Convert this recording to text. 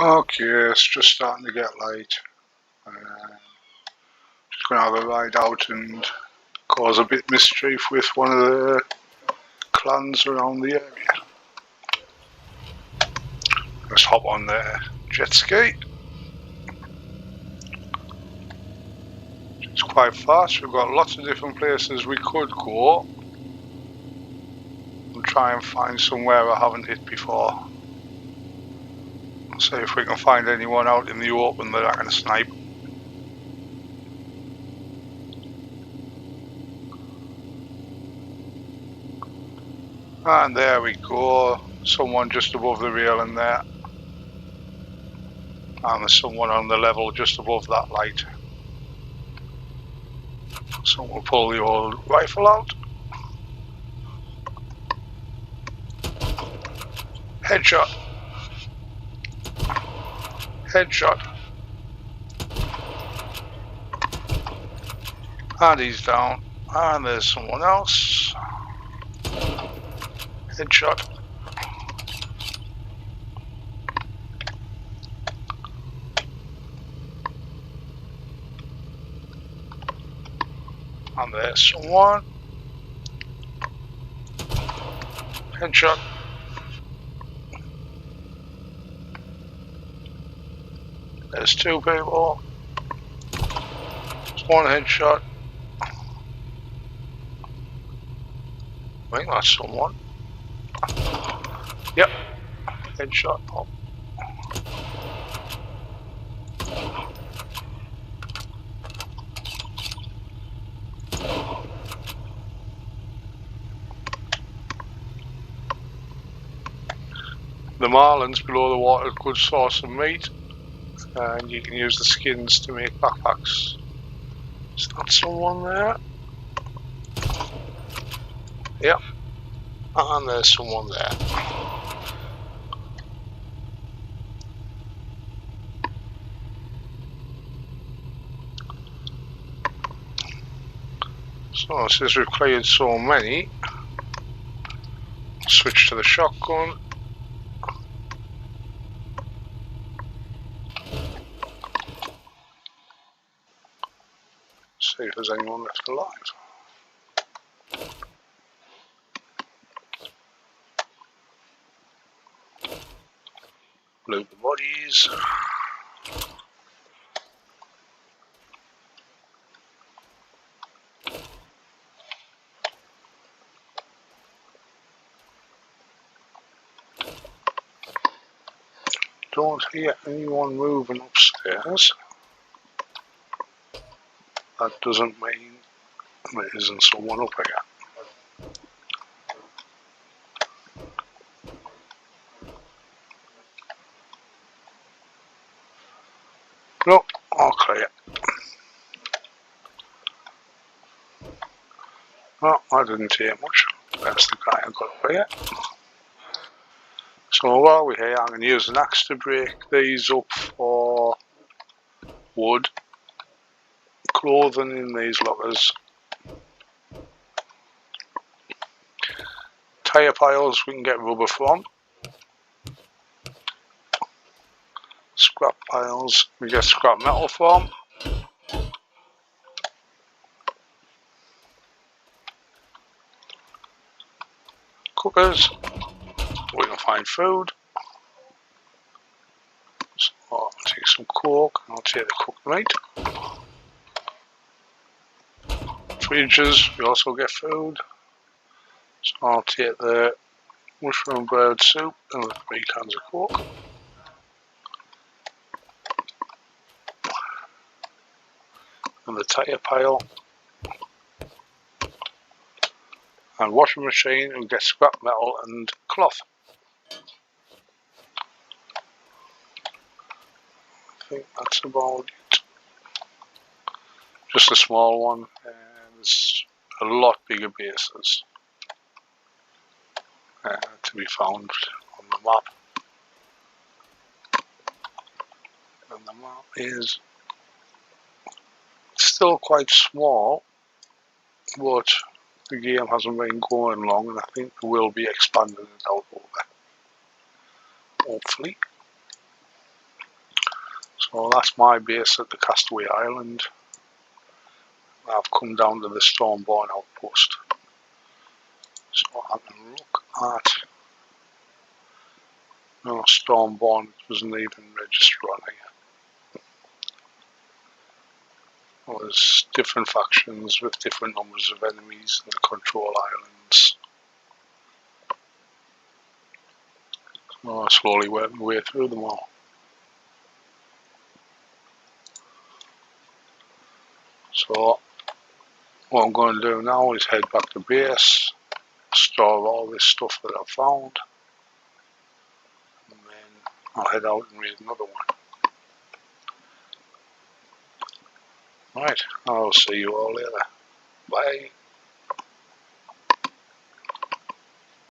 Okay, it's just starting to get late. Just going to have a ride out and cause a bit mischief with one of the clans around the area. Let's hop on the jet ski. It's quite fast. We've got lots of different places we could go and try and find somewhere I haven't hit before. See if we can find anyone out in the open that I can snipe. And there we go, someone just above the railing there. And there's someone on the level just above that light. So we'll pull the old rifle out. Headshot. Headshot. And he's down. And there's someone else. Headshot. And there's someone. Headshot. There's two people. There's one headshot. I think that's someone. Yep. Headshot. Oh. The marlins below the water are a good source of meat, and you can use the skins to make backpacks. Is that someone there? Yep. And there's someone there. So since we've cleared so many, switch to the shotgun. See if there's anyone left alive. Loot the bodies. Don't hear anyone moving upstairs. That doesn't mean there isn't someone up here. No, all clear. Well, I didn't hear much. That's the guy I got up here. So while we're here, I'm going to use an axe to break these up for wood, clothing in these lockers, tyre piles we can get rubber from, scrap piles we get scrap metal from, cookers we can find food. So I'll take some coke and I'll take the cooked meat. Fridges we also get food. So I'll take the mushroom bird soup and the 3 cans of coke. And the tyre pile. And washing machine and get scrap metal and cloth. I think that's about it. Just a small one, and there's a lot bigger bases to be found on the map. And the map is still quite small, but the game hasn't been going long, and I think we will be expanding it out over, hopefully. So that's my base at the Castaway Island. I've come down to the Stormborn outpost. So I can look at... No, Stormborn doesn't even register on here. Well, there's different factions with different numbers of enemies in the control islands. So I slowly work my way through them all. So what I'm going to do now is head back to base, store all this stuff that I've found, and then I'll head out and read another one. Right, I'll see you all later. Bye.